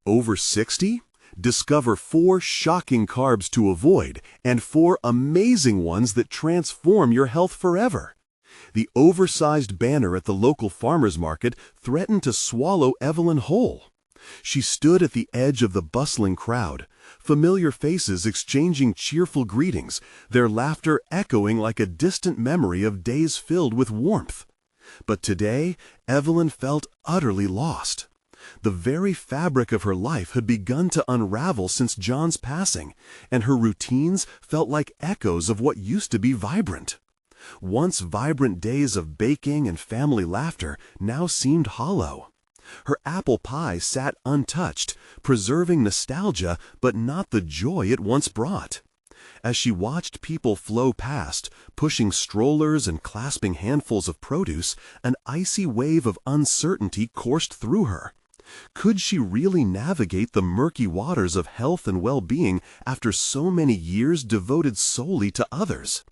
Over 60? Discover 4 shocking carbs to avoid and 4 amazing ones that transform your health forever. The oversized banner at the local farmer's market threatened to swallow Evelyn whole. She stood at the edge of the bustling crowd, familiar faces exchanging cheerful greetings, their laughter echoing like a distant memory of days filled with warmth. But today, Evelyn felt utterly lost. The very fabric of her life had begun to unravel since John's passing, and her routines felt like echoes of what used to be vibrant. Once vibrant days of baking and family laughter now seemed hollow. Her apple pie sat untouched, preserving nostalgia but not the joy it once brought. As she watched people flow past, pushing strollers and clasping handfuls of produce, an icy wave of uncertainty coursed through her. Could she really navigate the murky waters of health and well-being after so many years devoted solely to others?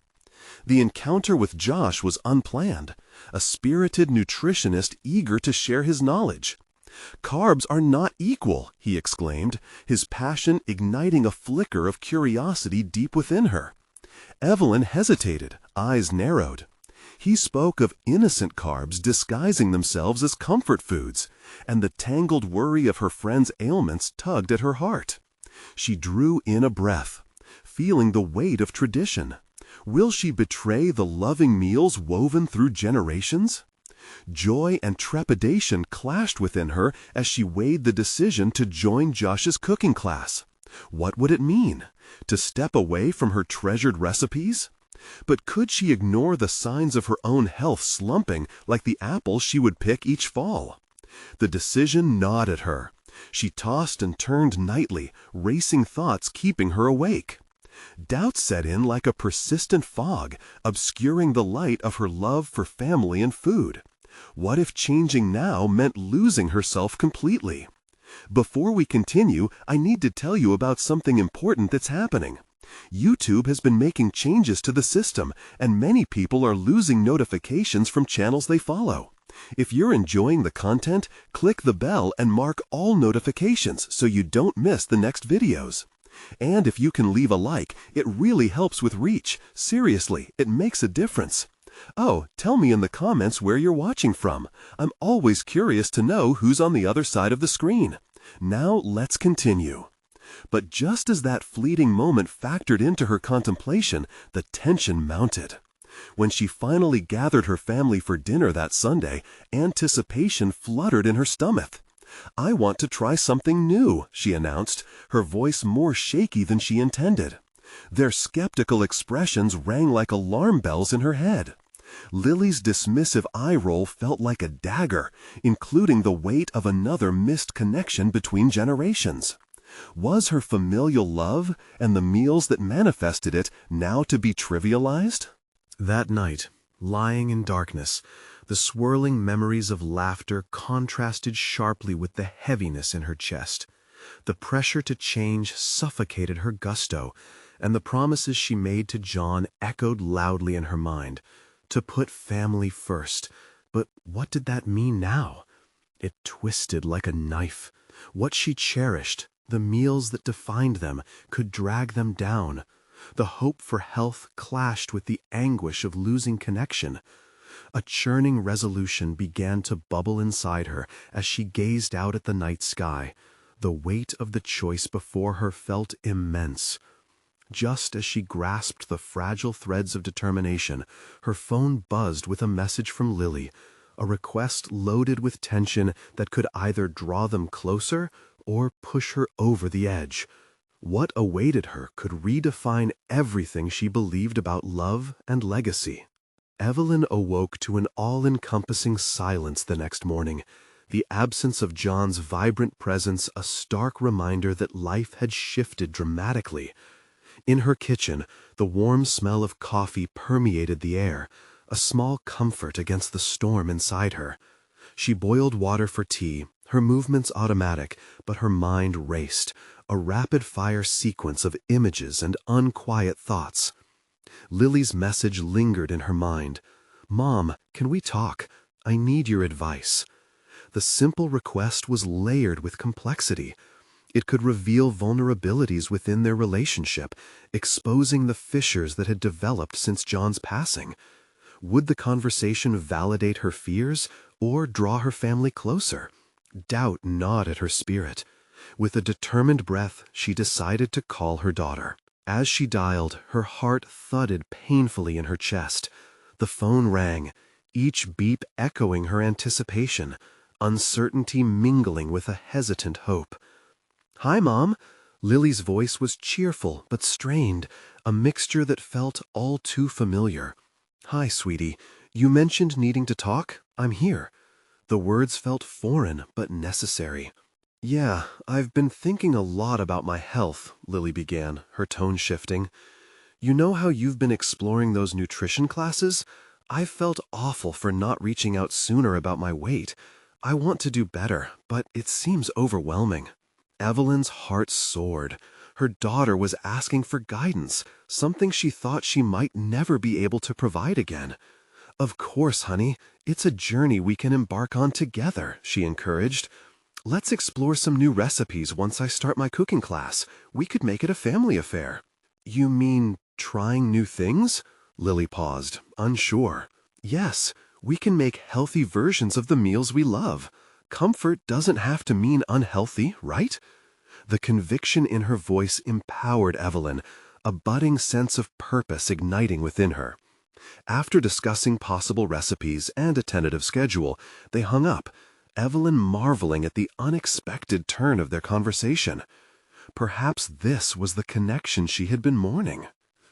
The encounter with Josh was unplanned, a spirited nutritionist eager to share his knowledge. "Carbs are not equal," he exclaimed, his passion igniting a flicker of curiosity deep within her. Evelyn hesitated, eyes narrowed. He spoke of innocent carbs disguising themselves as comfort foods, and the tangled worry of her friend's ailments tugged at her heart. She drew in a breath, feeling the weight of tradition. Will she betray the loving meals woven through generations? Joy and trepidation clashed within her as she weighed the decision to join Josh's cooking class. What would it mean? To step away from her treasured recipes? But could she ignore the signs of her own health slumping like the apples she would pick each fall? The decision gnawed at her. She tossed and turned nightly, racing thoughts keeping her awake. Doubt set in like a persistent fog, obscuring the light of her love for family and food. What if changing now meant losing herself completely? Before we continue, I need to tell you about something important that's happening. YouTube has been making changes to the system, and many people are losing notifications from channels they follow. If you're enjoying the content, click the bell and mark all notifications so you don't miss the next videos. And if you can leave a like, it really helps with reach. Seriously, it makes a difference. Oh, tell me in the comments where you're watching from. I'm always curious to know who's on the other side of the screen. Now let's continue. But just as that fleeting moment factored into her contemplation, the tension mounted. When she finally gathered her family for dinner that Sunday, anticipation fluttered in her stomach. "I want to try something new," she announced, her voice more shaky than she intended. Their skeptical expressions rang like alarm bells in her head. Lily's dismissive eye roll felt like a dagger, including the weight of another missed connection between generations. Was her familial love and the meals that manifested it now to be trivialized? That night, lying in darkness, the swirling memories of laughter contrasted sharply with the heaviness in her chest. The pressure to change suffocated her gusto, and the promises she made to John echoed loudly in her mind. To put family first. But what did that mean now? It twisted like a knife. What she cherished, the meals that defined them, could drag them down. The hope for health clashed with the anguish of losing connection. A churning resolution began to bubble inside her as she gazed out at the night sky. The weight of the choice before her felt immense. Just as she grasped the fragile threads of determination, her phone buzzed with a message from Lily, a request loaded with tension that could either draw them closer or push her over the edge. What awaited her could redefine everything she believed about love and legacy. Evelyn awoke to an all-encompassing silence the next morning, the absence of John's vibrant presence a stark reminder that life had shifted dramatically. In her kitchen, the warm smell of coffee permeated the air, a small comfort against the storm inside her. She boiled water for tea, her movements automatic, but her mind raced, a rapid-fire sequence of images and unquiet thoughts. Lily's message lingered in her mind. "Mom, can we talk? I need your advice." The simple request was layered with complexity. It could reveal vulnerabilities within their relationship, exposing the fissures that had developed since John's passing. Would the conversation validate her fears or draw her family closer? Doubt gnawed at her spirit. With a determined breath, she decided to call her daughter. As she dialed, her heart thudded painfully in her chest. The phone rang, each beep echoing her anticipation, uncertainty mingling with a hesitant hope. "Hi, Mom." Lily's voice was cheerful but strained, a mixture that felt all too familiar. "Hi, sweetie. You mentioned needing to talk? I'm here." The words felt foreign but necessary. "Yeah, I've been thinking a lot about my health," Lily began, her tone shifting. "You know how you've been exploring those nutrition classes? I've felt awful for not reaching out sooner about my weight. I want to do better, but it seems overwhelming." Evelyn's heart soared. Her daughter was asking for guidance, something she thought she might never be able to provide again. "Of course, honey. It's a journey we can embark on together," she encouraged. "Let's explore some new recipes once I start my cooking class. We could make it a family affair." "You mean trying new things?" Lily paused, unsure. "Yes, we can make healthy versions of the meals we love. Comfort doesn't have to mean unhealthy, right?" The conviction in her voice empowered Evelyn, a budding sense of purpose igniting within her. After discussing possible recipes and a tentative schedule, they hung up, Evelyn marveling at the unexpected turn of their conversation. Perhaps this was the connection she had been mourning.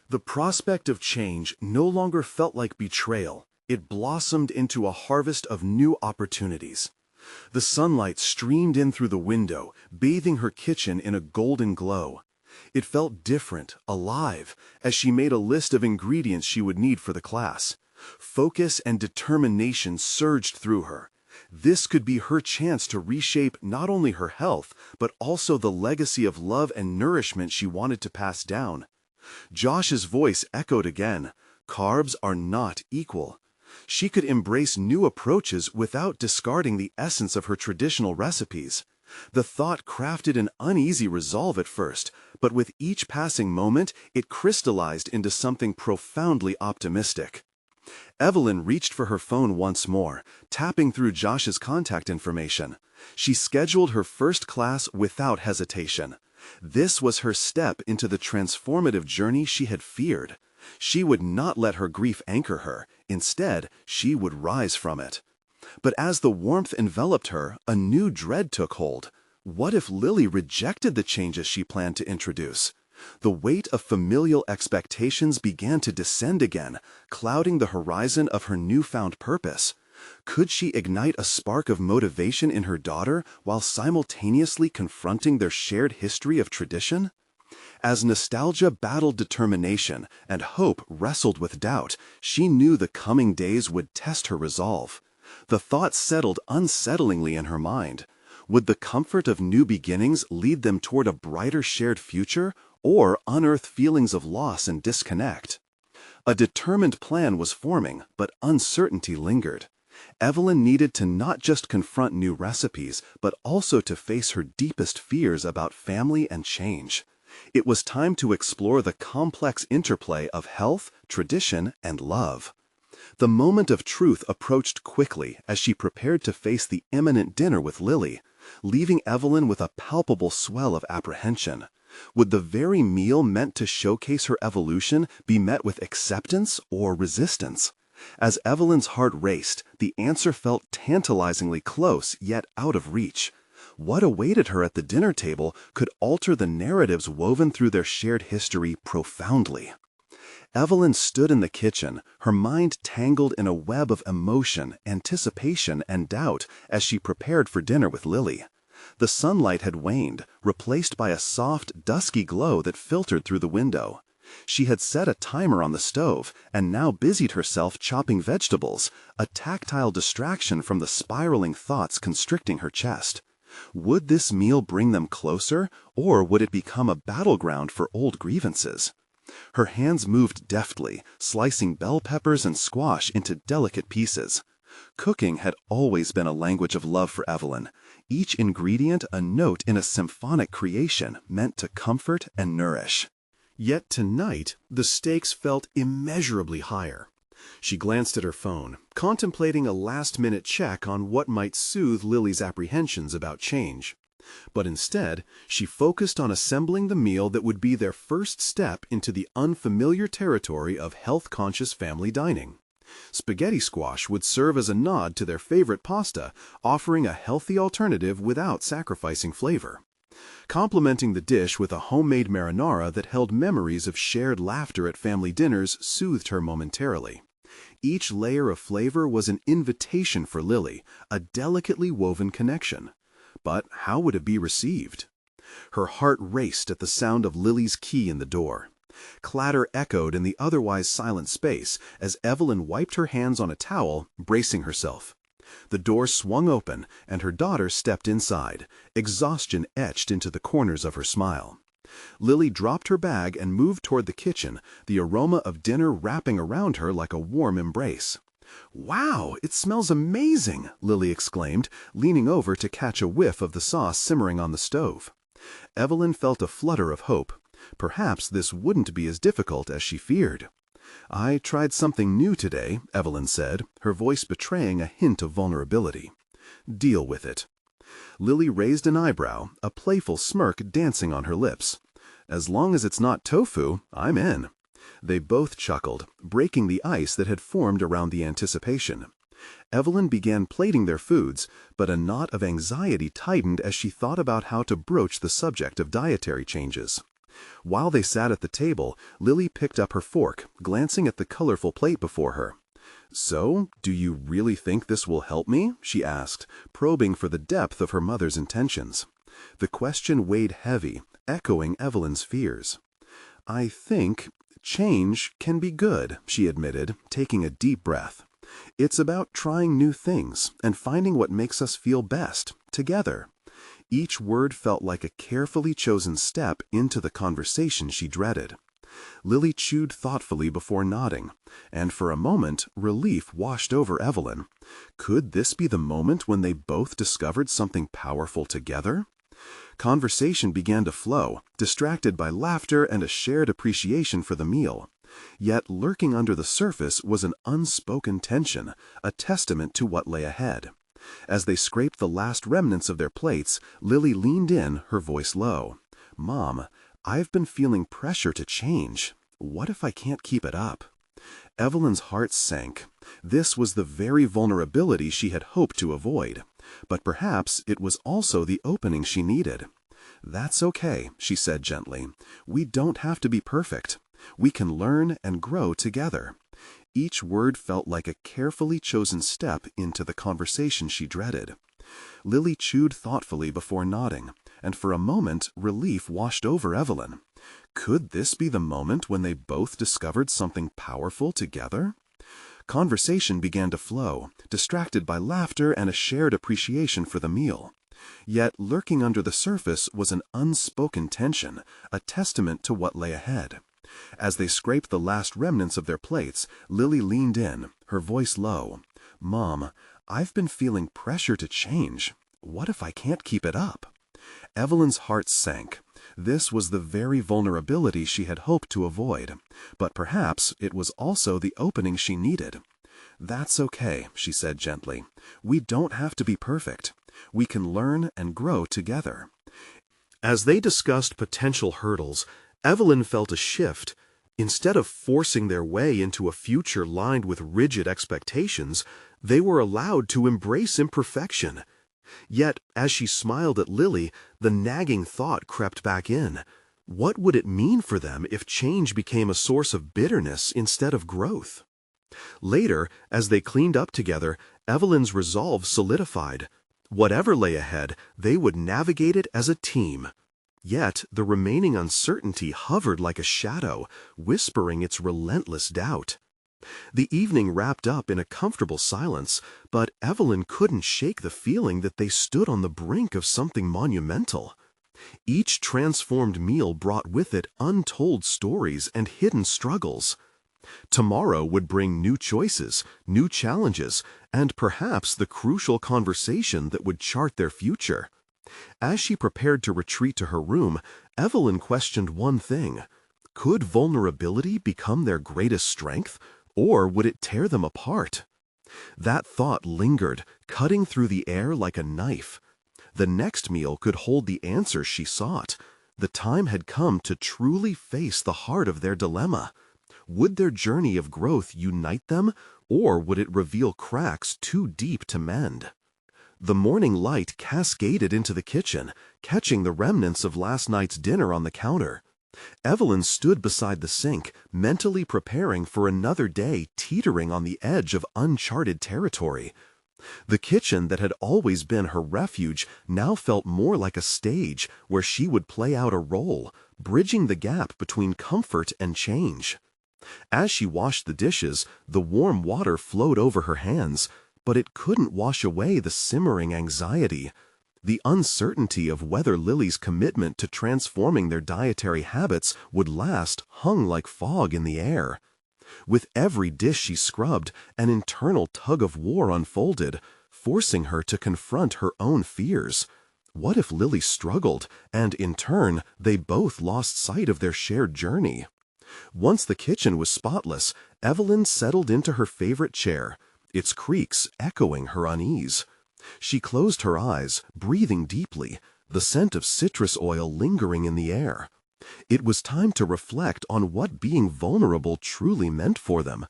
The prospect of change no longer felt like betrayal. It blossomed into a harvest of new opportunities. The sunlight streamed in through the window, bathing her kitchen in a golden glow. It felt different, alive, as she made a list of ingredients she would need for the class. Focus and determination surged through her. This could be her chance to reshape not only her health, but also the legacy of love and nourishment she wanted to pass down. Josh's voice echoed again. Carbs are not equal. She could embrace new approaches without discarding the essence of her traditional recipes. The thought crafted an uneasy resolve at first, but with each passing moment, it crystallized into something profoundly optimistic. Evelyn reached for her phone once more, tapping through Josh's contact information. She scheduled her first class without hesitation. This was her step into the transformative journey she had feared. She would not let her grief anchor her. Instead, she would rise from it. But as the warmth enveloped her, a new dread took hold. What if Lily rejected the changes she planned to introduce? The weight of familial expectations began to descend again, clouding the horizon of her newfound purpose. Could she ignite a spark of motivation in her daughter while simultaneously confronting their shared history of tradition? As nostalgia battled determination and hope wrestled with doubt, she knew the coming days would test her resolve. The thought settled unsettlingly in her mind. Would the comfort of new beginnings lead them toward a brighter shared future, or unearth feelings of loss and disconnect? A determined plan was forming, but uncertainty lingered. Evelyn needed to not just confront new recipes, but also to face her deepest fears about family and change. It was time to explore the complex interplay of health, tradition, and love. The moment of truth approached quickly as she prepared to face the imminent dinner with Lily, leaving Evelyn with a palpable swell of apprehension. Would the very meal meant to showcase her evolution be met with acceptance or resistance? As Evelyn's heart raced, the answer felt tantalizingly close yet out of reach. What awaited her at the dinner table could alter the narratives woven through their shared history profoundly. Evelyn stood in the kitchen, her mind tangled in a web of emotion, anticipation, and doubt as she prepared for dinner with Lily. The sunlight had waned, replaced by a soft, dusky glow that filtered through the window. She had set a timer on the stove and now busied herself chopping vegetables, a tactile distraction from the spiraling thoughts constricting her chest. Would this meal bring them closer, or would it become a battleground for old grievances? Her hands moved deftly, slicing bell peppers and squash into delicate pieces. Cooking had always been a language of love for Evelyn. each ingredient a note in a symphonic creation meant to comfort and nourish. Yet tonight, the stakes felt immeasurably higher. She glanced at her phone, contemplating a last-minute check on what might soothe Lily's apprehensions about change. But instead, she focused on assembling the meal that would be their first step into the unfamiliar territory of health-conscious family dining. Spaghetti squash would serve as a nod to their favorite pasta, offering a healthy alternative without sacrificing flavor. Complementing the dish with a homemade marinara that held memories of shared laughter at family dinners soothed her momentarily. Each layer of flavor was an invitation for Lily, a delicately woven connection. But how would it be received? Her heart raced at the sound of Lily's key in the door. Clatter echoed in the otherwise silent space as Evelyn wiped her hands on a towel, bracing herself. The door swung open, and her daughter stepped inside, exhaustion etched into the corners of her smile. Lily dropped her bag and moved toward the kitchen, the aroma of dinner wrapping around her like a warm embrace. "Wow, it smells amazing!" Lily exclaimed, leaning over to catch a whiff of the sauce simmering on the stove. Evelyn felt a flutter of hope. Perhaps this wouldn't be as difficult as she feared. "I tried something new today," Evelyn said, her voice betraying a hint of vulnerability. "Deal with it." Lily raised an eyebrow, a playful smirk dancing on her lips. "As long as it's not tofu, I'm in." They both chuckled, breaking the ice that had formed around the anticipation. Evelyn began plating their foods, but a knot of anxiety tightened as she thought about how to broach the subject of dietary changes. While they sat at the table, Lily picked up her fork, glancing at the colorful plate before her. "So, do you really think this will help me?" she asked, probing for the depth of her mother's intentions. The question weighed heavy, echoing Evelyn's fears. "I think change can be good," she admitted, taking a deep breath. "It's about trying new things and finding what makes us feel best, together." Each word felt like a carefully chosen step into the conversation she dreaded. Lily chewed thoughtfully before nodding, and for a moment relief washed over Evelyn. Could this be the moment when they both discovered something powerful together? Conversation began to flow, distracted by laughter and a shared appreciation for the meal. Yet lurking under the surface was an unspoken tension, a testament to what lay ahead. As they scraped the last remnants of their plates, Lily leaned in, her voice low. "Mom, I've been feeling pressure to change. What if I can't keep it up?" Evelyn's heart sank. This was the very vulnerability she had hoped to avoid. But perhaps it was also the opening she needed. "That's okay," she said gently. "We don't have to be perfect. We can learn and grow together." Each word felt like a carefully chosen step into the conversation she dreaded. Lily chewed thoughtfully before nodding, and for a moment relief washed over Evelyn. Could this be the moment when they both discovered something powerful together? Conversation began to flow, distracted by laughter and a shared appreciation for the meal. Yet lurking under the surface was an unspoken tension, a testament to what lay ahead. As they scraped the last remnants of their plates, Lily leaned in, her voice low. "Mom, I've been feeling pressure to change. What if I can't keep it up?" Evelyn's heart sank. This was the very vulnerability she had hoped to avoid, but perhaps it was also the opening she needed. "That's okay," she said gently. "We don't have to be perfect. We can learn and grow together." As they discussed potential hurdles, Evelyn felt a shift. Instead of forcing their way into a future lined with rigid expectations, they were allowed to embrace imperfection. Yet, as she smiled at Lily, the nagging thought crept back in. What would it mean for them if change became a source of bitterness instead of growth? Later, as they cleaned up together, Evelyn's resolve solidified. Whatever lay ahead, they would navigate it as a team. Yet the remaining uncertainty hovered like a shadow, whispering its relentless doubt. The evening wrapped up in a comfortable silence, but Evelyn couldn't shake the feeling that they stood on the brink of something monumental. Each transformed meal brought with it untold stories and hidden struggles. Tomorrow would bring new choices, new challenges, and perhaps the crucial conversation that would chart their future. As she prepared to retreat to her room, Evelyn questioned one thing. Could vulnerability become their greatest strength, or would it tear them apart? That thought lingered, cutting through the air like a knife. The next meal could hold the answers she sought. The time had come to truly face the heart of their dilemma. Would their journey of growth unite them, or would it reveal cracks too deep to mend? The morning light cascaded into the kitchen, catching the remnants of last night's dinner on the counter. Evelyn stood beside the sink, mentally preparing for another day teetering on the edge of uncharted territory. The kitchen that had always been her refuge now felt more like a stage where she would play out a role, bridging the gap between comfort and change. As she washed the dishes, the warm water flowed over her hands, but it couldn't wash away the simmering anxiety. The uncertainty of whether Lily's commitment to transforming their dietary habits would last hung like fog in the air. With every dish she scrubbed, an internal tug-of-war unfolded, forcing her to confront her own fears. What if Lily struggled, and in turn, they both lost sight of their shared journey? Once the kitchen was spotless, Evelyn settled into her favorite chair, its creaks echoing her unease. She closed her eyes, breathing deeply, the scent of citrus oil lingering in the air. It was time to reflect on what being vulnerable truly meant for them.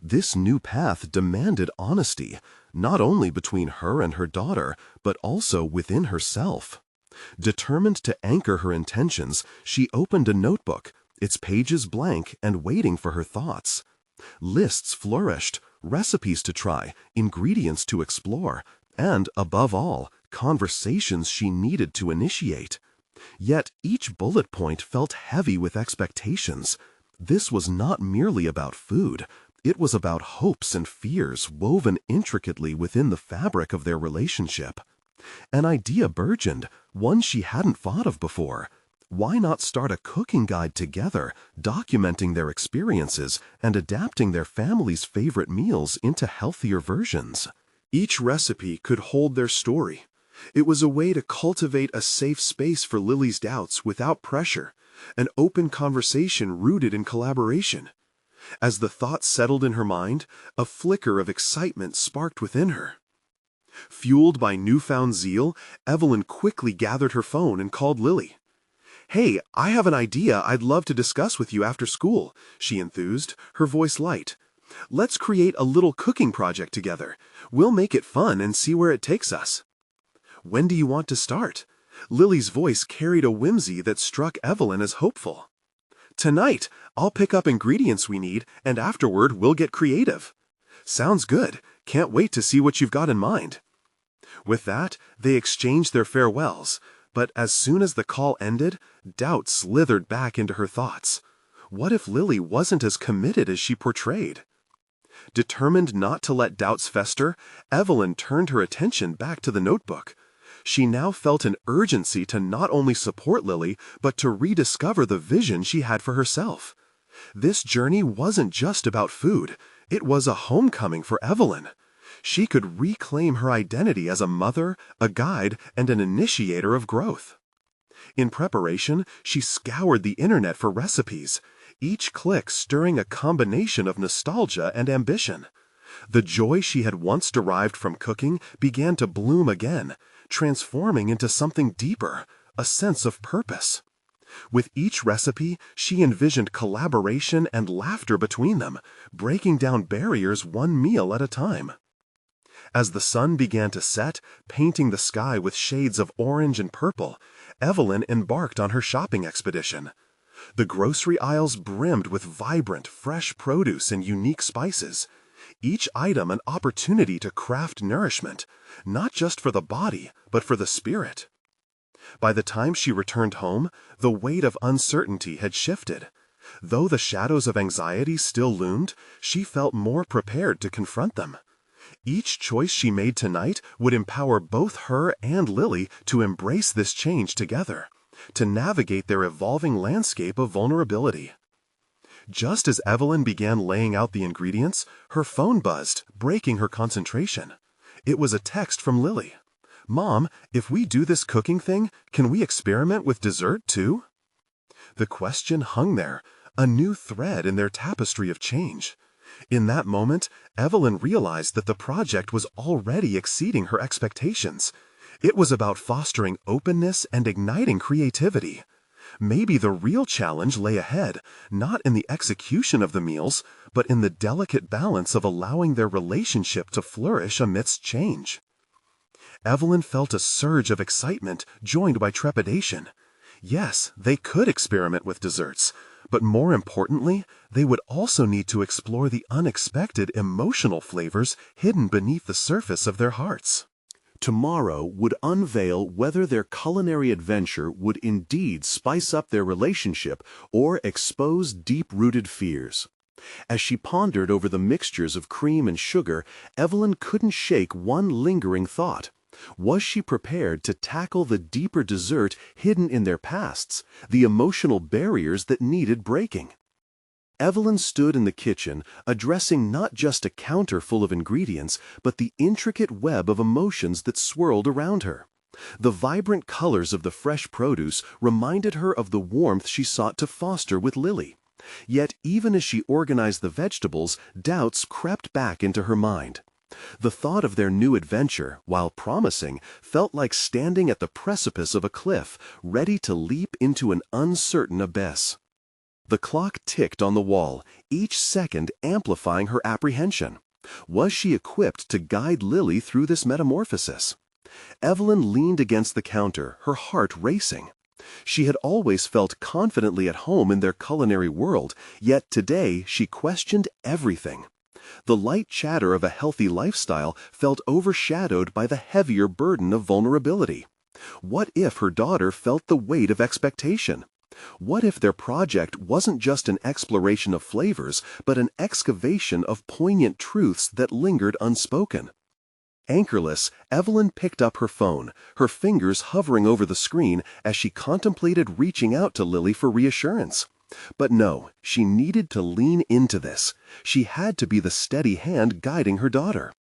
This new path demanded honesty, not only between her and her daughter, but also within herself. Determined to anchor her intentions, she opened a notebook, its pages blank and waiting for her thoughts. Lists flourished, recipes to try, ingredients to explore, and, above all, conversations she needed to initiate. Yet each bullet point felt heavy with expectations. This was not merely about food. It was about hopes and fears woven intricately within the fabric of their relationship. An idea burgeoned, one she hadn't thought of before. Why not start a cooking guide together, documenting their experiences and adapting their family's favorite meals into healthier versions? Each recipe could hold their story. It was a way to cultivate a safe space for Lily's doubts without pressure, an open conversation rooted in collaboration. As the thought settled in her mind, a flicker of excitement sparked within her. Fueled by newfound zeal, Evelyn quickly gathered her phone and called Lily. "Hey, I have an idea I'd love to discuss with you after school," she enthused, her voice light. "Let's create a little cooking project together. We'll make it fun and see where it takes us." "When do you want to start?" Lily's voice carried a whimsy that struck Evelyn as hopeful. "Tonight, I'll pick up ingredients we need, and afterward we'll get creative." "Sounds good. Can't wait to see what you've got in mind." With that, they exchanged their farewells, but as soon as the call ended, doubt slithered back into her thoughts. What if Lily wasn't as committed as she portrayed? Determined not to let doubts fester, Evelyn turned her attention back to the notebook. She now felt an urgency to not only support Lily, but to rediscover the vision she had for herself. This journey wasn't just about food. It was a homecoming for Evelyn. She could reclaim her identity as a mother, a guide, and an initiator of growth. In preparation, she scoured the internet for recipes, each click stirring a combination of nostalgia and ambition. The joy she had once derived from cooking began to bloom again, transforming into something deeper, a sense of purpose. With each recipe, she envisioned collaboration and laughter between them, breaking down barriers one meal at a time. As the sun began to set, painting the sky with shades of orange and purple, Evelyn embarked on her shopping expedition. The grocery aisles brimmed with vibrant, fresh produce and unique spices, each item an opportunity to craft nourishment, not just for the body, but for the spirit. By the time she returned home, the weight of uncertainty had shifted. Though the shadows of anxiety still loomed, she felt more prepared to confront them. Each choice she made tonight would empower both her and Lily to embrace this change together, to navigate their evolving landscape of vulnerability. Just as Evelyn began laying out the ingredients, her phone buzzed, breaking her concentration. It was a text from Lily. "Mom, if we do this cooking thing, can we experiment with dessert too?" The question hung there, a new thread in their tapestry of change. In that moment, Evelyn realized that the project was already exceeding her expectations. It was about fostering openness and igniting creativity. Maybe the real challenge lay ahead, not in the execution of the meals, but in the delicate balance of allowing their relationship to flourish amidst change. Evelyn felt a surge of excitement joined by trepidation. Yes, they could experiment with desserts, but more importantly, they would also need to explore the unexpected emotional flavors hidden beneath the surface of their hearts. Tomorrow would unveil whether their culinary adventure would indeed spice up their relationship or expose deep-rooted fears. As she pondered over the mixtures of cream and sugar, Evelyn couldn't shake one lingering thought. Was she prepared to tackle the deeper dessert hidden in their pasts, the emotional barriers that needed breaking? Evelyn stood in the kitchen, addressing not just a counter full of ingredients, but the intricate web of emotions that swirled around her. The vibrant colors of the fresh produce reminded her of the warmth she sought to foster with Lily. Yet even as she organized the vegetables, doubts crept back into her mind. The thought of their new adventure, while promising, felt like standing at the precipice of a cliff, ready to leap into an uncertain abyss. The clock ticked on the wall, each second amplifying her apprehension. Was she equipped to guide Lily through this metamorphosis? Evelyn leaned against the counter, her heart racing. She had always felt confidently at home in their culinary world, yet today she questioned everything. The light chatter of a healthy lifestyle felt overshadowed by the heavier burden of vulnerability. What if her daughter felt the weight of expectation? What if their project wasn't just an exploration of flavors, but an excavation of poignant truths that lingered unspoken? Anchorless, Evelyn picked up her phone, her fingers hovering over the screen as she contemplated reaching out to Lily for reassurance. But no, she needed to lean into this. She had to be the steady hand guiding her daughter.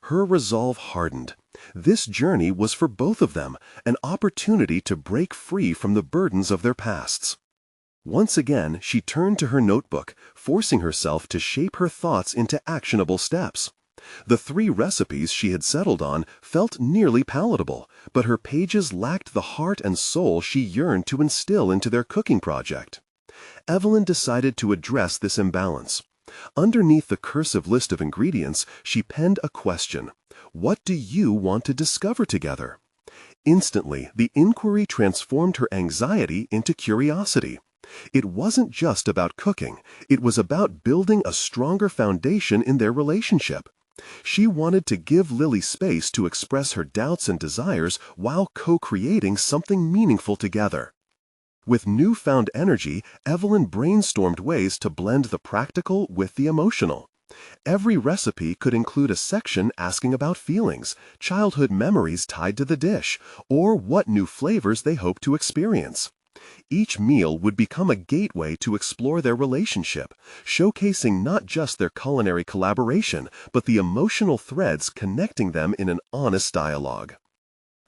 Her resolve hardened. This journey was for both of them, an opportunity to break free from the burdens of their pasts. Once again, she turned to her notebook, forcing herself to shape her thoughts into actionable steps. The 3 recipes she had settled on felt nearly palatable, but her pages lacked the heart and soul she yearned to instill into their cooking project. Evelyn decided to address this imbalance. Underneath the cursive list of ingredients, she penned a question. What do you want to discover together? Instantly, the inquiry transformed her anxiety into curiosity. It wasn't just about cooking. It was about building a stronger foundation in their relationship. She wanted to give Lily space to express her doubts and desires while co-creating something meaningful together. With newfound energy, Evelyn brainstormed ways to blend the practical with the emotional. Every recipe could include a section asking about feelings, childhood memories tied to the dish, or what new flavors they hoped to experience. Each meal would become a gateway to explore their relationship, showcasing not just their culinary collaboration, but the emotional threads connecting them in an honest dialogue.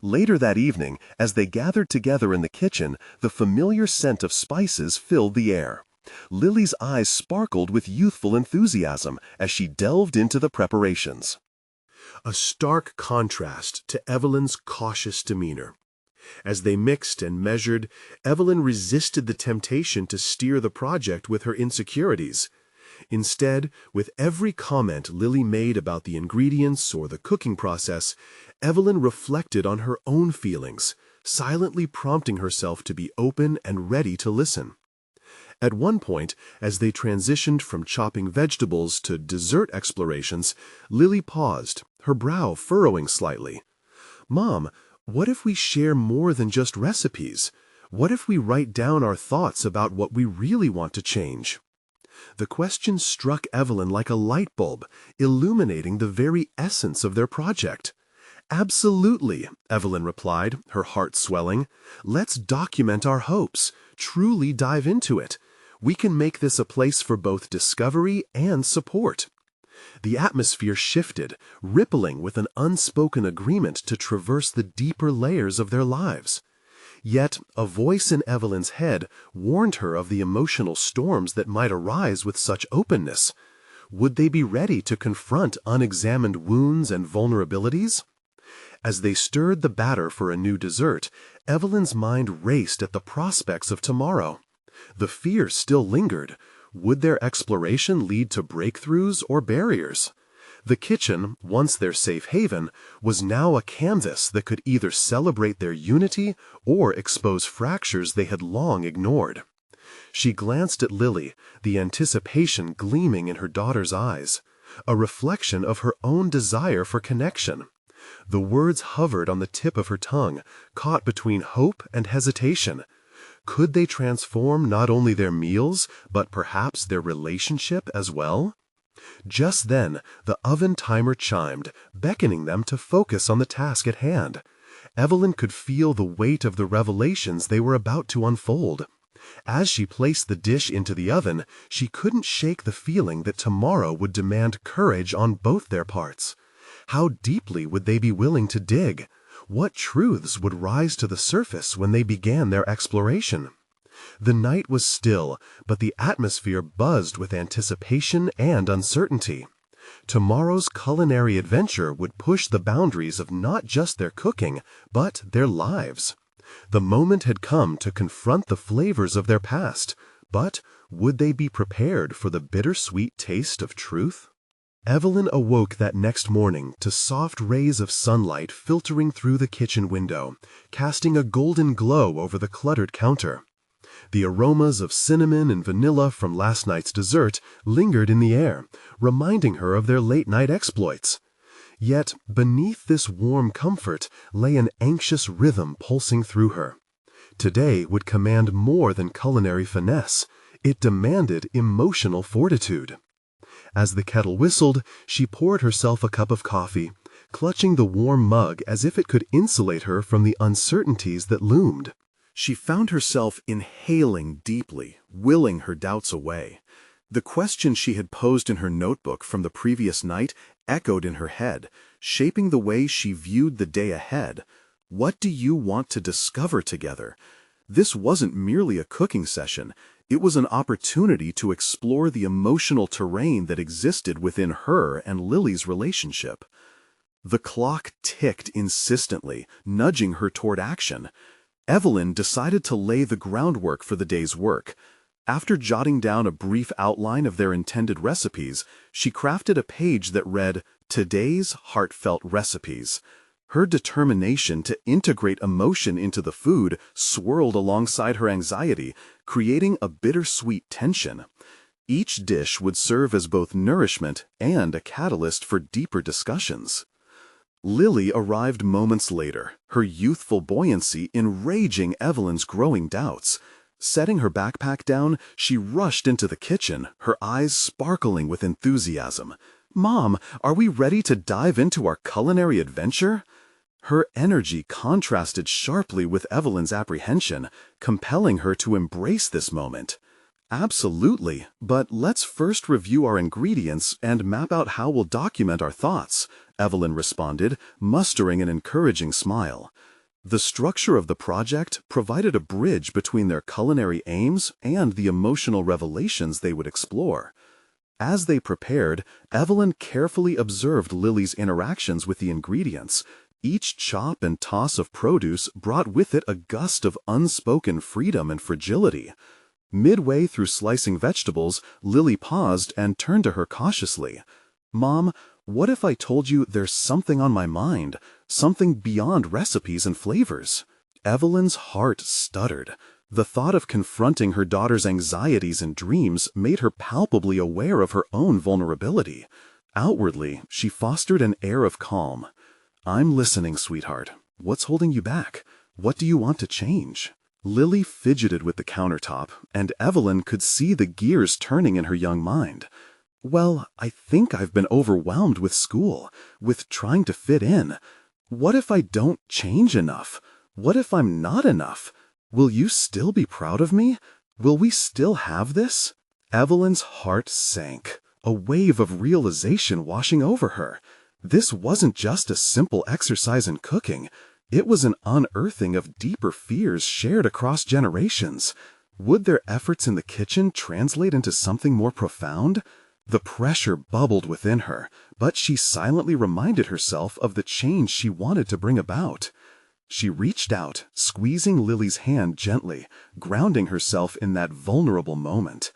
Later that evening, as they gathered together in the kitchen, the familiar scent of spices filled the air. Lily's eyes sparkled with youthful enthusiasm as she delved into the preparations. A stark contrast to Evelyn's cautious demeanor. As they mixed and measured, Evelyn resisted the temptation to steer the project with her insecurities. Instead, with every comment Lily made about the ingredients or the cooking process, Evelyn reflected on her own feelings, silently prompting herself to be open and ready to listen. At one point, as they transitioned from chopping vegetables to dessert explorations, Lily paused, her brow furrowing slightly. "Mom, what if we share more than just recipes? What if we write down our thoughts about what we really want to change?" The question struck Evelyn like a light bulb, illuminating the very essence of their project. "Absolutely," Evelyn replied, her heart swelling. "Let's document our hopes, truly dive into it. We can make this a place for both discovery and support." The atmosphere shifted, rippling with an unspoken agreement to traverse the deeper layers of their lives. Yet a voice in Evelyn's head warned her of the emotional storms that might arise with such openness. Would they be ready to confront unexamined wounds and vulnerabilities? As they stirred the batter for a new dessert, Evelyn's mind raced at the prospects of tomorrow. The fear still lingered. Would their exploration lead to breakthroughs or barriers? The kitchen, once their safe haven, was now a canvas that could either celebrate their unity or expose fractures they had long ignored. She glanced at Lily, the anticipation gleaming in her daughter's eyes, a reflection of her own desire for connection. The words hovered on the tip of her tongue, caught between hope and hesitation. Could they transform not only their meals, but perhaps their relationship as well? Just then, the oven timer chimed, beckoning them to focus on the task at hand. Evelyn could feel the weight of the revelations they were about to unfold. As she placed the dish into the oven, she couldn't shake the feeling that tomorrow would demand courage on both their parts. How deeply would they be willing to dig? What truths would rise to the surface when they began their exploration? The night was still, but the atmosphere buzzed with anticipation and uncertainty. Tomorrow's culinary adventure would push the boundaries of not just their cooking, but their lives. The moment had come to confront the flavors of their past, but would they be prepared for the bittersweet taste of truth? Evelyn awoke that next morning to soft rays of sunlight filtering through the kitchen window, casting a golden glow over the cluttered counter. The aromas of cinnamon and vanilla from last night's dessert lingered in the air, reminding her of their late-night exploits. Yet beneath this warm comfort lay an anxious rhythm pulsing through her. Today would command more than culinary finesse. It demanded emotional fortitude. As the kettle whistled, she poured herself a cup of coffee, clutching the warm mug as if it could insulate her from the uncertainties that loomed. She found herself inhaling deeply, willing her doubts away. The question she had posed in her notebook from the previous night echoed in her head, shaping the way she viewed the day ahead. What do you want to discover together? This wasn't merely a cooking session. It was an opportunity to explore the emotional terrain that existed within her and Lily's relationship. The clock ticked insistently, nudging her toward action. Evelyn decided to lay the groundwork for the day's work. After jotting down a brief outline of their intended recipes, she crafted a page that read, "Today's Heartfelt Recipes." Her determination to integrate emotion into the food swirled alongside her anxiety, creating a bittersweet tension. Each dish would serve as both nourishment and a catalyst for deeper discussions. Lily arrived moments later, her youthful buoyancy enraging Evelyn's growing doubts. Setting her backpack down, she rushed into the kitchen, her eyes sparkling with enthusiasm. "Mom, are we ready to dive into our culinary adventure?" Her energy contrasted sharply with Evelyn's apprehension, compelling her to embrace this moment. "Absolutely, but let's first review our ingredients and map out how we'll document our thoughts," Evelyn responded, mustering an encouraging smile. The structure of the project provided a bridge between their culinary aims and the emotional revelations they would explore. As they prepared, Evelyn carefully observed Lily's interactions with the ingredients. Each chop and toss of produce brought with it a gust of unspoken freedom and fragility. Midway through slicing vegetables, Lily paused and turned to her cautiously. "Mom, what if I told you there's something on my mind, something beyond recipes and flavors?" Evelyn's heart stuttered. The thought of confronting her daughter's anxieties and dreams made her palpably aware of her own vulnerability. Outwardly, she fostered an air of calm. "I'm listening, sweetheart. What's holding you back? What do you want to change?" Lily fidgeted with the countertop, and Evelyn could see the gears turning in her young mind. "Well, I think I've been overwhelmed with school, with trying to fit in. What if I don't change enough? What if I'm not enough? Will you still be proud of me? Will we still have this? Evelyn's heart sank, a wave of realization washing over her. This wasn't just a simple exercise in cooking. It was an unearthing of deeper fears shared across generations. Would their efforts in the kitchen translate into something more profound? The pressure bubbled within her, but she silently reminded herself of the change she wanted to bring about. She reached out, squeezing Lily's hand gently, grounding herself in that vulnerable moment.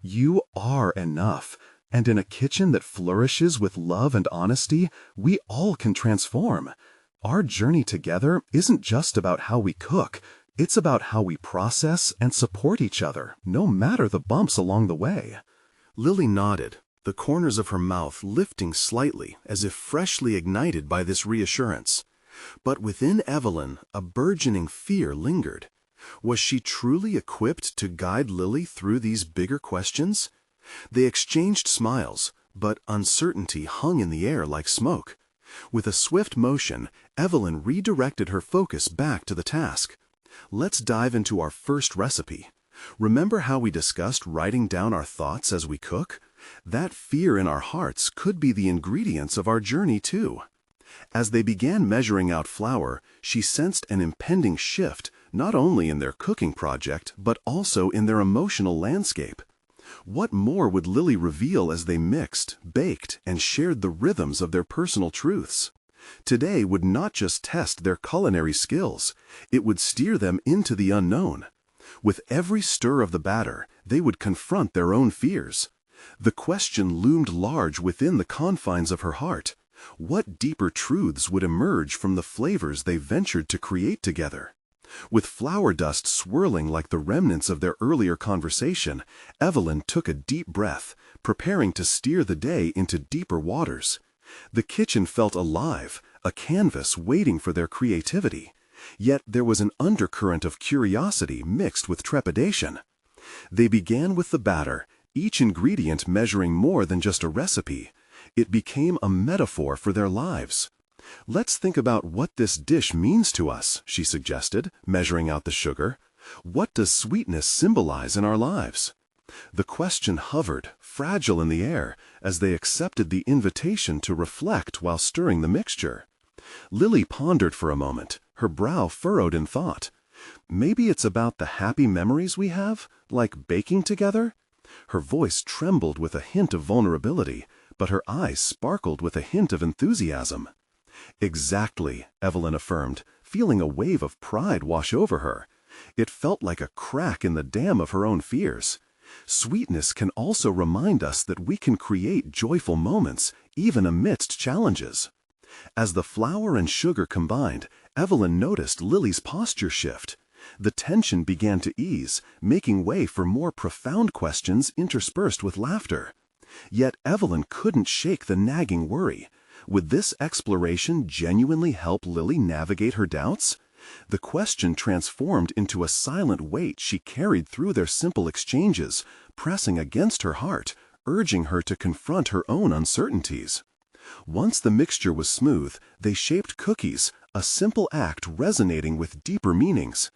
You are enough, and in a kitchen that flourishes with love and honesty, we all can transform. Our journey together isn't just about how we cook, it's about how we process and support each other, no matter the bumps along the way. Lily nodded, the corners of her mouth lifting slightly as if freshly ignited by this reassurance. But within Evelyn, a burgeoning fear lingered. Was she truly equipped to guide Lily through these bigger questions? They exchanged smiles, but uncertainty hung in the air like smoke. With a swift motion, Evelyn redirected her focus back to the task. Let's dive into our first recipe. Remember how we discussed writing down our thoughts as we cook? That fear in our hearts could be the ingredients of our journey too. As they began measuring out flour, she sensed an impending shift, not only in their cooking project, but also in their emotional landscape. What more would Lily reveal as they mixed, baked, and shared the rhythms of their personal truths? Today would not just test their culinary skills, it would steer them into the unknown. With every stir of the batter, they would confront their own fears. The question loomed large within the confines of her heart. What deeper truths would emerge from the flavors they ventured to create together? With flour dust swirling like the remnants of their earlier conversation, Evelyn took a deep breath, preparing to steer the day into deeper waters. The kitchen felt alive, a canvas waiting for their creativity. Yet there was an undercurrent of curiosity mixed with trepidation. They began with the batter, each ingredient measuring more than just a recipe. It became a metaphor for their lives. Let's think about what this dish means to us, she suggested, measuring out the sugar. What does sweetness symbolize in our lives? The question hovered, fragile in the air, as they accepted the invitation to reflect while stirring the mixture. Lily pondered for a moment, her brow furrowed in thought. Maybe it's about the happy memories we have, like baking together? Her voice trembled with a hint of vulnerability, but her eyes sparkled with a hint of enthusiasm. Exactly, Evelyn affirmed, feeling a wave of pride wash over her. It felt like a crack in the dam of her own fears. Sweetness can also remind us that we can create joyful moments, even amidst challenges. As the flour and sugar combined, Evelyn noticed Lily's posture shift. The tension began to ease, making way for more profound questions interspersed with laughter. Yet Evelyn couldn't shake the nagging worry. Would this exploration genuinely help Lily navigate her doubts? The question transformed into a silent weight she carried through their simple exchanges, pressing against her heart, urging her to confront her own uncertainties. Once the mixture was smooth, they shaped cookies, a simple act resonating with deeper meanings.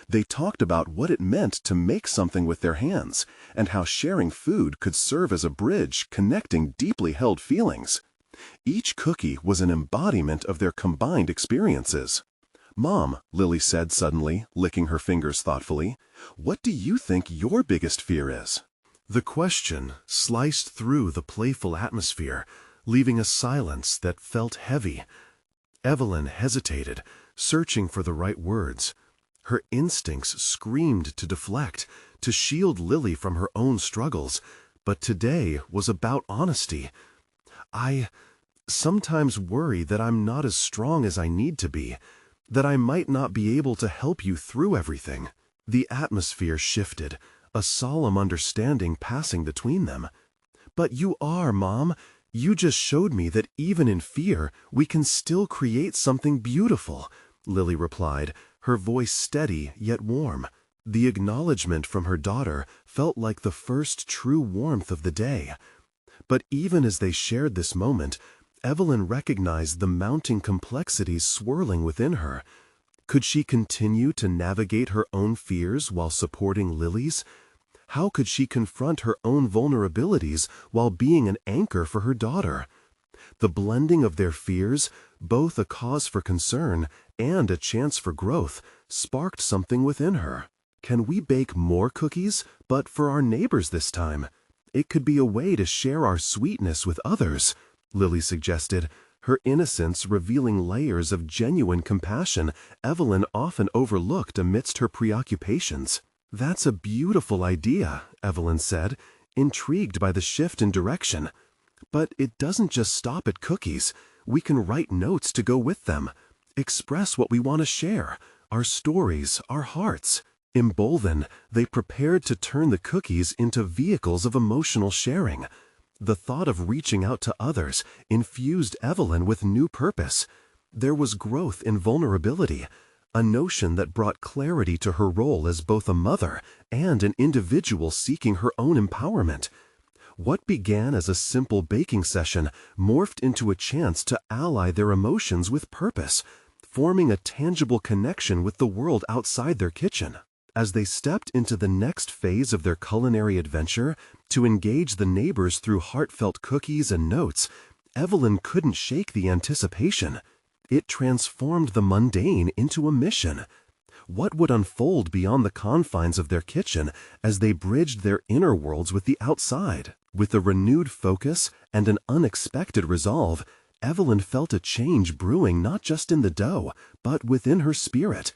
They talked about what it meant to make something with their hands, and how sharing food could serve as a bridge connecting deeply held feelings. Each cookie was an embodiment of their combined experiences. "Mom," Lily said suddenly, licking her fingers thoughtfully, "what do you think your biggest fear is?" The question sliced through the playful atmosphere, leaving a silence that felt heavy. Evelyn hesitated, searching for the right words. Her instincts screamed to deflect, to shield Lily from her own struggles, but today was about honesty. "I sometimes worry that I'm not as strong as I need to be, that I might not be able to help you through everything." The atmosphere shifted, a solemn understanding passing between them. "But you are, Mom. You just showed me that even in fear, we can still create something beautiful," Lily replied, her voice steady yet warm. The acknowledgement from her daughter felt like the first true warmth of the day. But even as they shared this moment, Evelyn recognized the mounting complexities swirling within her. Could she continue to navigate her own fears while supporting Lily's? How could she confront her own vulnerabilities while being an anchor for her daughter? The blending of their fears, both a cause for concern and a chance for growth, sparked something within her. Can we bake more cookies, but for our neighbors this time? It could be a way to share our sweetness with others, Lily suggested, her innocence revealing layers of genuine compassion Evelyn often overlooked amidst her preoccupations. That's a beautiful idea, Evelyn said, intrigued by the shift in direction. But it doesn't just stop at cookies. We can write notes to go with them, express what we want to share, our stories, our hearts. Emboldened, they prepared to turn the cookies into vehicles of emotional sharing. The thought of reaching out to others infused Evelyn with new purpose. There was growth in vulnerability, a notion that brought clarity to her role as both a mother and an individual seeking her own empowerment. What began as a simple baking session morphed into a chance to ally their emotions with purpose, forming a tangible connection with the world outside their kitchen. As they stepped into the next phase of their culinary adventure, to engage the neighbors through heartfelt cookies and notes, Evelyn couldn't shake the anticipation. It transformed the mundane into a mission. What would unfold beyond the confines of their kitchen as they bridged their inner worlds with the outside? With a renewed focus and an unexpected resolve, Evelyn felt a change brewing not just in the dough, but within her spirit.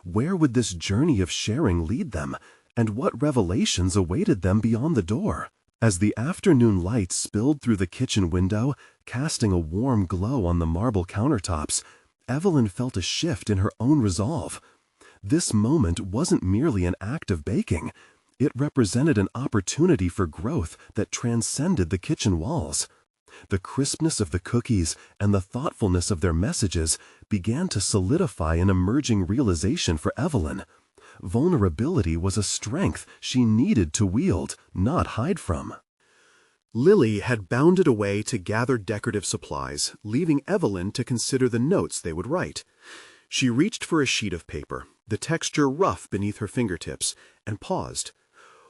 Where would this journey of sharing lead them, and what revelations awaited them beyond the door? As the afternoon light spilled through the kitchen window, casting a warm glow on the marble countertops, Evelyn felt a shift in her own resolve. This moment wasn't merely an act of baking. It represented an opportunity for growth that transcended the kitchen walls. The crispness of the cookies and the thoughtfulness of their messages began to solidify an emerging realization for Evelyn. Vulnerability was a strength she needed to wield, not hide from. Lily had bounded away to gather decorative supplies, leaving Evelyn to consider the notes they would write. She reached for a sheet of paper, the texture rough beneath her fingertips, and paused.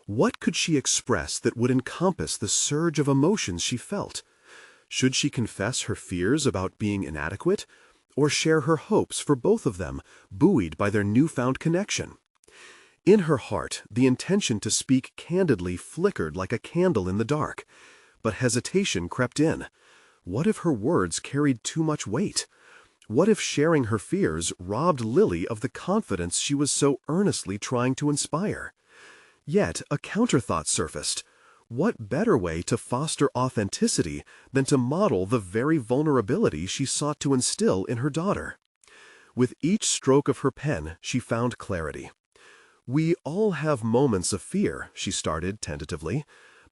What could she express that would encompass the surge of emotions she felt? Should she confess her fears about being inadequate, or share her hopes for both of them, buoyed by their newfound connection? In her heart, the intention to speak candidly flickered like a candle in the dark, but hesitation crept in. What if her words carried too much weight? What if sharing her fears robbed Lily of the confidence she was so earnestly trying to inspire? Yet a counterthought surfaced. What better way to foster authenticity than to model the very vulnerability she sought to instill in her daughter? With each stroke of her pen, she found clarity. "We all have moments of fear," she started tentatively,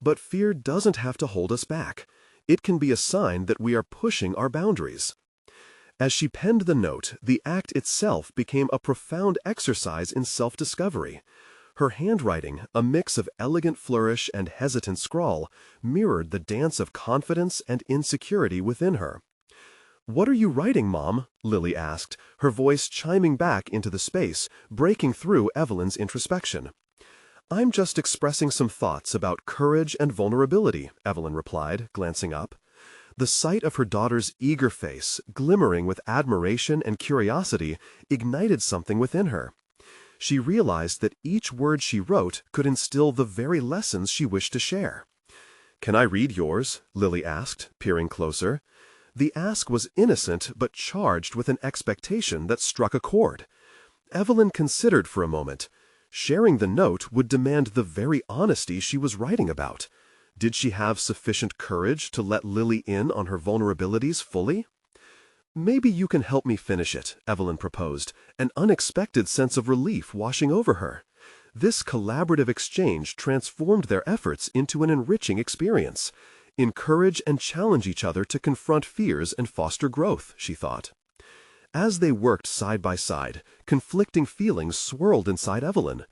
"but fear doesn't have to hold us back. It can be a sign that we are pushing our boundaries." As she penned the note, the act itself became a profound exercise in self-discovery. Her handwriting, a mix of elegant flourish and hesitant scrawl, mirrored the dance of confidence and insecurity within her. "What are you writing, Mom?" Lily asked, her voice chiming back into the space, breaking through Evelyn's introspection. "I'm just expressing some thoughts about courage and vulnerability," Evelyn replied, glancing up. The sight of her daughter's eager face, glimmering with admiration and curiosity, ignited something within her. She realized that each word she wrote could instill the very lessons she wished to share. "Can I read yours?" Lily asked, peering closer. The ask was innocent but charged with an expectation that struck a chord. Evelyn considered for a moment. Sharing the note would demand the very honesty she was writing about. Did she have sufficient courage to let Lily in on her vulnerabilities fully? "Maybe you can help me finish it," Evelyn proposed, an unexpected sense of relief washing over her. This collaborative exchange transformed their efforts into an enriching experience. Encourage and challenge each other to confront fears and foster growth, she thought. As they worked side by side, conflicting feelings swirled inside Evelyn.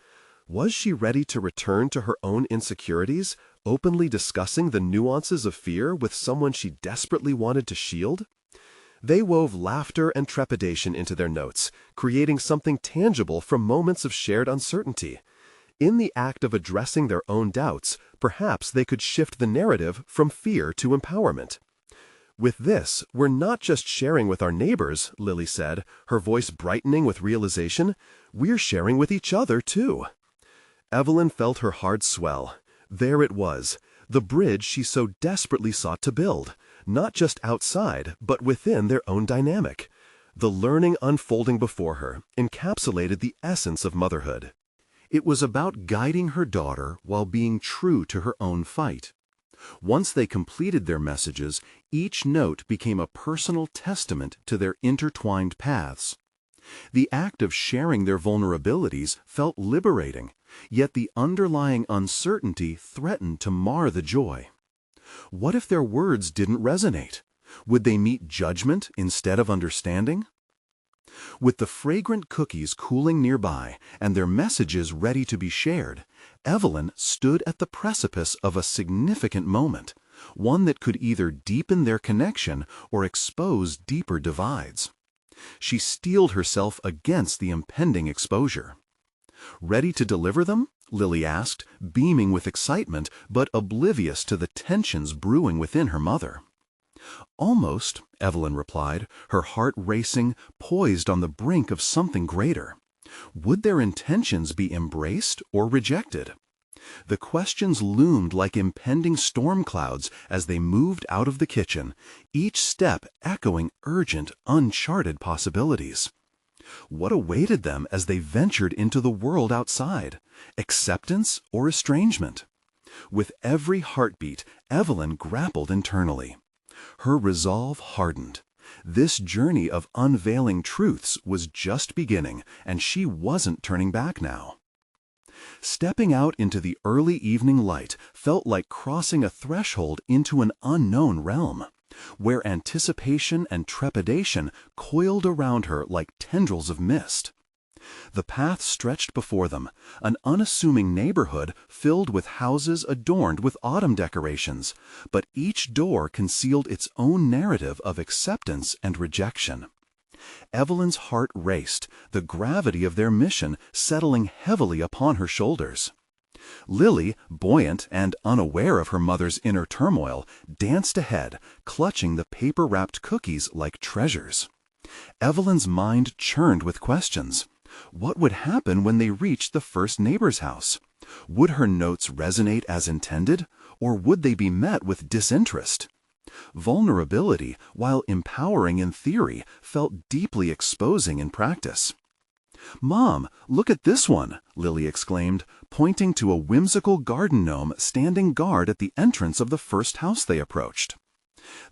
Was she ready to return to her own insecurities, openly discussing the nuances of fear with someone she desperately wanted to shield? They wove laughter and trepidation into their notes, creating something tangible from moments of shared uncertainty. In the act of addressing their own doubts, perhaps they could shift the narrative from fear to empowerment. With this, we're not just sharing with our neighbors, Lily said, her voice brightening with realization. We're sharing with each other, too. Evelyn felt her heart swell. There it was, the bridge she so desperately sought to build, not just outside, but within their own dynamic. The learning unfolding before her encapsulated the essence of motherhood. It was about guiding her daughter while being true to her own fight. Once they completed their messages, each note became a personal testament to their intertwined paths. The act of sharing their vulnerabilities felt liberating, yet the underlying uncertainty threatened to mar the joy. What if their words didn't resonate? Would they meet judgment instead of understanding? With the fragrant cookies cooling nearby and their messages ready to be shared, Evelyn stood at the precipice of a significant moment, one that could either deepen their connection or expose deeper divides. She steeled herself against the impending exposure. "Ready to deliver them?" Lily asked, beaming with excitement but oblivious to the tensions brewing within her mother. "Almost," Evelyn replied, her heart racing, poised on the brink of something greater. Would their intentions be embraced or rejected? The questions loomed like impending storm clouds as they moved out of the kitchen, each step echoing urgent, uncharted possibilities. What awaited them as they ventured into the world outside? Acceptance or estrangement? With every heartbeat, Evelyn grappled internally. Her resolve hardened. This journey of unveiling truths was just beginning, and she wasn't turning back now. Stepping out into the early evening light felt like crossing a threshold into an unknown realm, where anticipation and trepidation coiled around her like tendrils of mist. The path stretched before them, an unassuming neighborhood filled with houses adorned with autumn decorations, but each door concealed its own narrative of acceptance and rejection. Evelyn's heart raced, the gravity of their mission settling heavily upon her shoulders. Lily, buoyant and unaware of her mother's inner turmoil, danced ahead, clutching the paper-wrapped cookies like treasures. Evelyn's mind churned with questions. What would happen when they reached the first neighbor's house? Would her notes resonate as intended, or would they be met with disinterest? Vulnerability, while empowering in theory, felt deeply exposing in practice. "Mom, look at this one," Lily exclaimed, pointing to a whimsical garden gnome standing guard at the entrance of the first house they approached.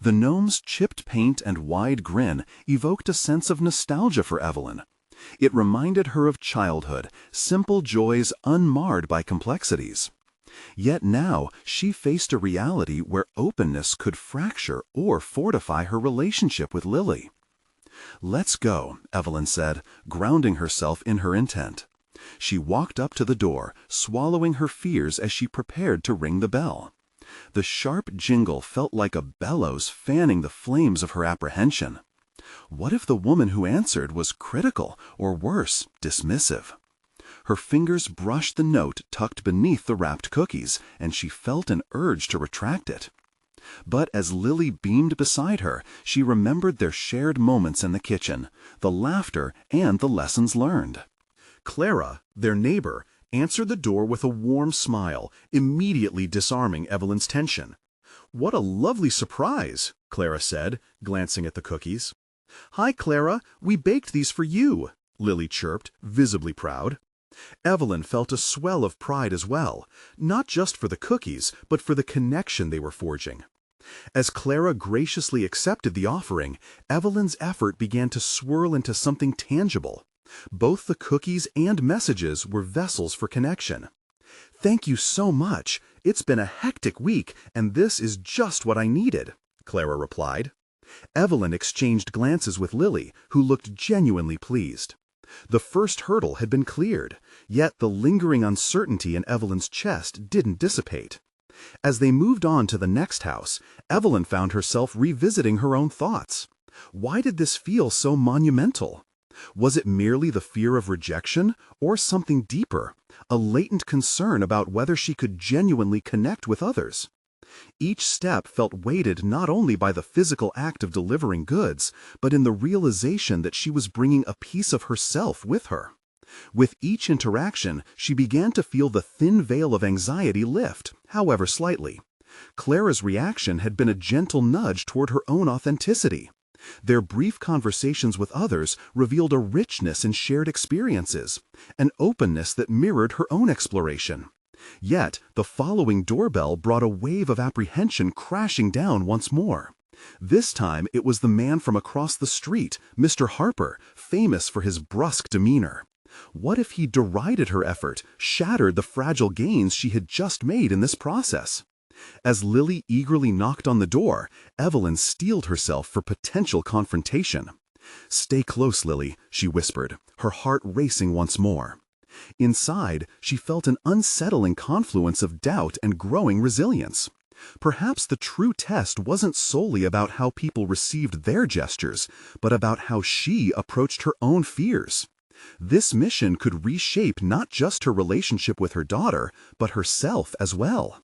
The gnome's chipped paint and wide grin evoked a sense of nostalgia for Evelyn. It reminded her of childhood, simple joys unmarred by complexities. Yet now she faced a reality where openness could fracture or fortify her relationship with Lily. "Let's go," Evelyn said, grounding herself in her intent. She walked up to the door, swallowing her fears as she prepared to ring the bell. The sharp jingle felt like a bellows fanning the flames of her apprehension. What if the woman who answered was critical, or worse, dismissive? Her fingers brushed the note tucked beneath the wrapped cookies, and she felt an urge to retract it. But as Lily beamed beside her, she remembered their shared moments in the kitchen, the laughter and the lessons learned. Clara, their neighbor, answered the door with a warm smile, immediately disarming Evelyn's tension. "What a lovely surprise," Clara said, glancing at the cookies. "Hi, Clara, we baked these for you," Lily chirped, visibly proud. Evelyn felt a swell of pride as well, not just for the cookies, but for the connection they were forging. As Clara graciously accepted the offering, Evelyn's effort began to swirl into something tangible. Both the cookies and messages were vessels for connection. "Thank you so much. It's been a hectic week, and this is just what I needed," Clara replied. Evelyn exchanged glances with Lily, who looked genuinely pleased. The first hurdle had been cleared, yet the lingering uncertainty in Evelyn's chest didn't dissipate. As they moved on to the next house, Evelyn found herself revisiting her own thoughts. Why did this feel so monumental? Was it merely the fear of rejection, or something deeper, a latent concern about whether she could genuinely connect with others? Each step felt weighted not only by the physical act of delivering goods, but in the realization that she was bringing a piece of herself with her. With each interaction, she began to feel the thin veil of anxiety lift, however slightly. Clara's reaction had been a gentle nudge toward her own authenticity. Their brief conversations with others revealed a richness in shared experiences, an openness that mirrored her own exploration. Yet, the following doorbell brought a wave of apprehension crashing down once more. This time, it was the man from across the street, Mr. Harper, famous for his brusque demeanor. What if he derided her effort, shattered the fragile gains she had just made in this process? As Lily eagerly knocked on the door, Evelyn steeled herself for potential confrontation. "Stay close, Lily," she whispered, her heart racing once more. Inside, she felt an unsettling confluence of doubt and growing resilience. Perhaps the true test wasn't solely about how people received their gestures, but about how she approached her own fears. This mission could reshape not just her relationship with her daughter, but herself as well.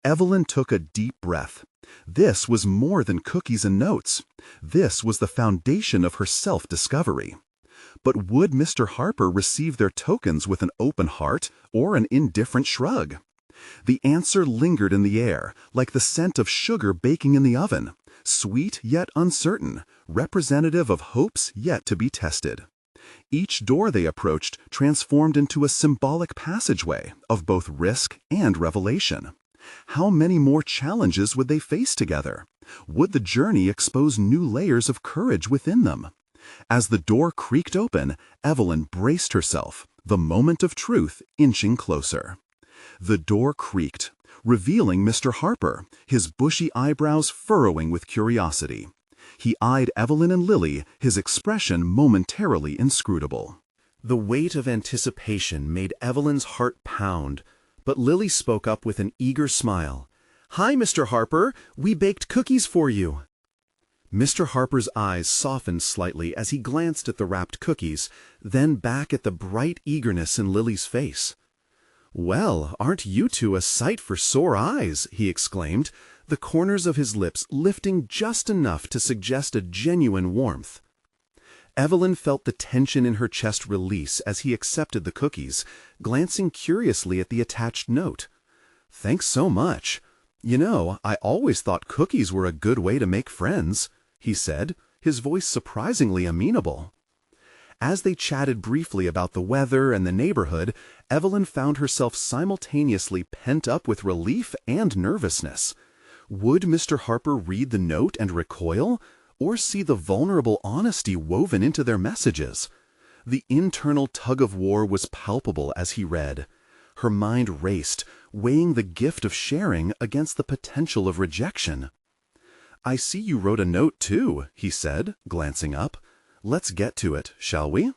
Evelyn took a deep breath. This was more than cookies and notes. This was the foundation of her self-discovery. But would Mr. Harper receive their tokens with an open heart or an indifferent shrug? The answer lingered in the air, like the scent of sugar baking in the oven, sweet yet uncertain, representative of hopes yet to be tested. Each door they approached transformed into a symbolic passageway of both risk and revelation. How many more challenges would they face together? Would the journey expose new layers of courage within them? As the door creaked open, Evelyn braced herself, the moment of truth inching closer. The door creaked, revealing Mr. Harper, his bushy eyebrows furrowing with curiosity. He eyed Evelyn and Lily, his expression momentarily inscrutable. The weight of anticipation made Evelyn's heart pound, but Lily spoke up with an eager smile. "Hi, Mr. Harper, we baked cookies for you." Mr. Harper's eyes softened slightly as he glanced at the wrapped cookies, then back at the bright eagerness in Lily's face. "Well, aren't you two a sight for sore eyes?" he exclaimed, the corners of his lips lifting just enough to suggest a genuine warmth. Evelyn felt the tension in her chest release as he accepted the cookies, glancing curiously at the attached note. "Thanks so much. You know, I always thought cookies were a good way to make friends," he said, his voice surprisingly amenable. As they chatted briefly about the weather and the neighborhood, Evelyn found herself simultaneously pent up with relief and nervousness. Would Mr. Harper read the note and recoil, or see the vulnerable honesty woven into their messages? The internal tug-of-war was palpable as he read. Her mind raced, weighing the gift of sharing against the potential of rejection. "I see you wrote a note, too," he said, glancing up. "Let's get to it, shall we?"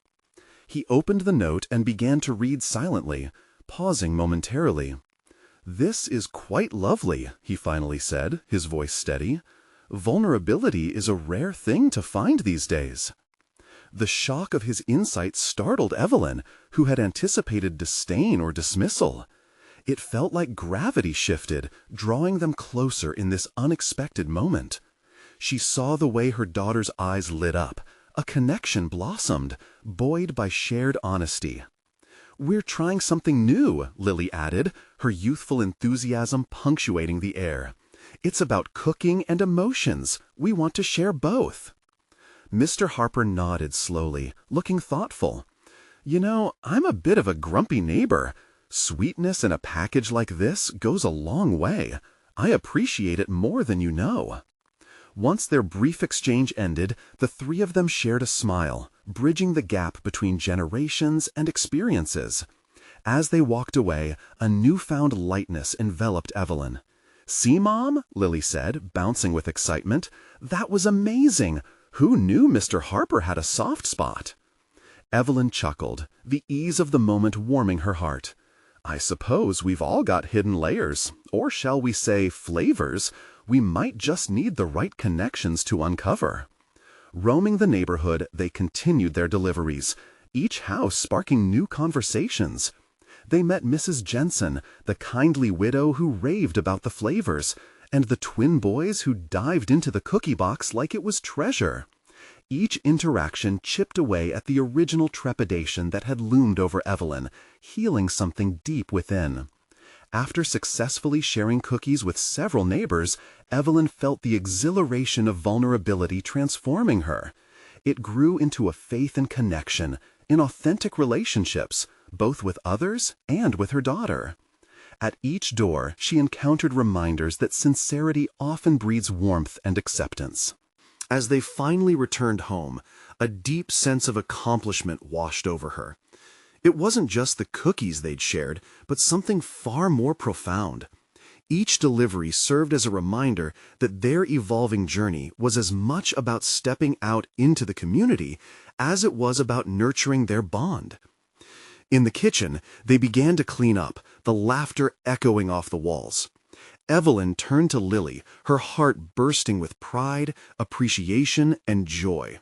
He opened the note and began to read silently, pausing momentarily. "This is quite lovely," he finally said, his voice steady. "Vulnerability is a rare thing to find these days." The shock of his insight startled Evelyn, who had anticipated disdain or dismissal. It felt like gravity shifted, drawing them closer in this unexpected moment. She saw the way her daughter's eyes lit up. A connection blossomed, buoyed by shared honesty. "We're trying something new," Lily added, her youthful enthusiasm punctuating the air. "It's about cooking and emotions. We want to share both." Mr. Harper nodded slowly, looking thoughtful. "You know, I'm a bit of a grumpy neighbor. Sweetness in a package like this goes a long way. I appreciate it more than you know." Once their brief exchange ended, the three of them shared a smile, bridging the gap between generations and experiences. As they walked away, a newfound lightness enveloped Evelyn. "See, Mom?" Lily said, bouncing with excitement. "That was amazing! Who knew Mr. Harper had a soft spot?" Evelyn chuckled, the ease of the moment warming her heart. "I suppose we've all got hidden layers, or shall we say flavors, we might just need the right connections to uncover." Roaming the neighborhood, they continued their deliveries, each house sparking new conversations. They met Mrs. Jensen, the kindly widow who raved about the flavors, and the twin boys who dived into the cookie box like it was treasure. Each interaction chipped away at the original trepidation that had loomed over Evelyn, healing something deep within. After successfully sharing cookies with several neighbors, Evelyn felt the exhilaration of vulnerability transforming her. It grew into a faith in connection, in authentic relationships, both with others and with her daughter. At each door, she encountered reminders that sincerity often breeds warmth and acceptance. As they finally returned home, a deep sense of accomplishment washed over her. It wasn't just the cookies they'd shared, but something far more profound. Each delivery served as a reminder that their evolving journey was as much about stepping out into the community as it was about nurturing their bond. In the kitchen, they began to clean up, the laughter echoing off the walls. Evelyn turned to Lily, her heart bursting with pride, appreciation, and joy.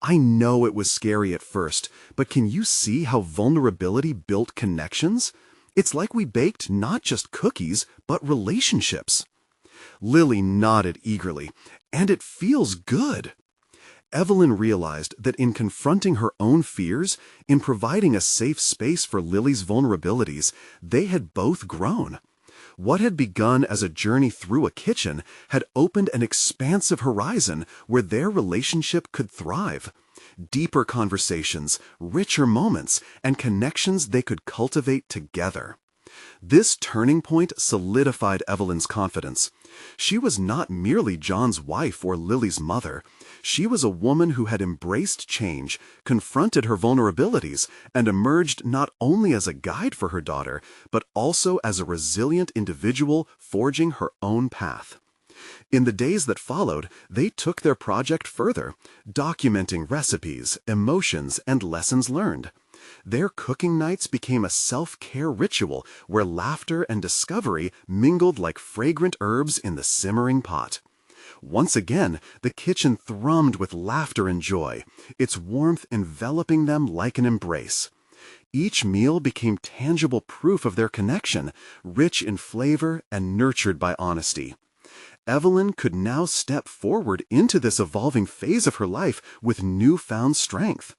"I know it was scary at first, but can you see how vulnerability built connections? It's like we baked not just cookies, but relationships." Lily nodded eagerly, "And it feels good." Evelyn realized that in confronting her own fears, in providing a safe space for Lily's vulnerabilities, they had both grown. What had begun as a journey through a kitchen had opened an expansive horizon where their relationship could thrive. Deeper conversations, richer moments, and connections they could cultivate together. This turning point solidified Evelyn's confidence. She was not merely John's wife or Lily's mother. She was a woman who had embraced change, confronted her vulnerabilities, and emerged not only as a guide for her daughter, but also as a resilient individual forging her own path. In the days that followed, they took their project further, documenting recipes, emotions, and lessons learned. Their cooking nights became a self-care ritual where laughter and discovery mingled like fragrant herbs in the simmering pot. Once again, the kitchen thrummed with laughter and joy, its warmth enveloping them like an embrace. Each meal became tangible proof of their connection, rich in flavor and nurtured by honesty. Evelyn could now step forward into this evolving phase of her life with newfound strength.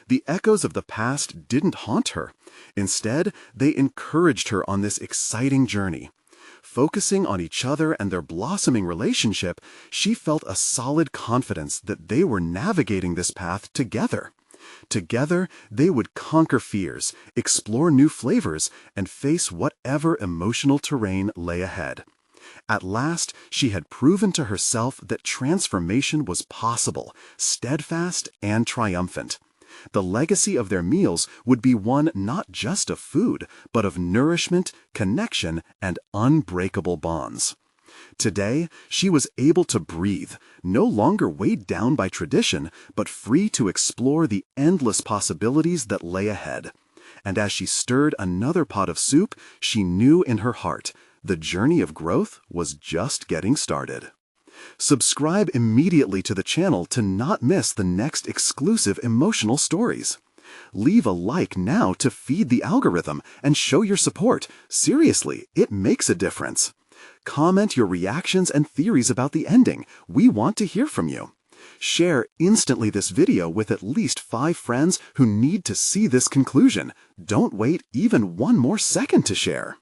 The echoes of the past didn't haunt her. Instead, they encouraged her on this exciting journey. Focusing on each other and their blossoming relationship, she felt a solid confidence that they were navigating this path together. Together, they would conquer fears, explore new flavors, and face whatever emotional terrain lay ahead. At last, she had proven to herself that transformation was possible, steadfast and triumphant. The legacy of their meals would be one not just of food, but of nourishment, connection, and unbreakable bonds. Today, she was able to breathe, no longer weighed down by tradition, but free to explore the endless possibilities that lay ahead. And as she stirred another pot of soup, she knew in her heart, the journey of growth was just getting started. Subscribe immediately to the channel to not miss the next exclusive emotional stories. Leave a like now to feed the algorithm and show your support. Seriously, it makes a difference. Comment your reactions and theories about the ending. We want to hear from you. Share instantly this video with at least 5 friends who need to see this conclusion. Don't wait even one more second to share.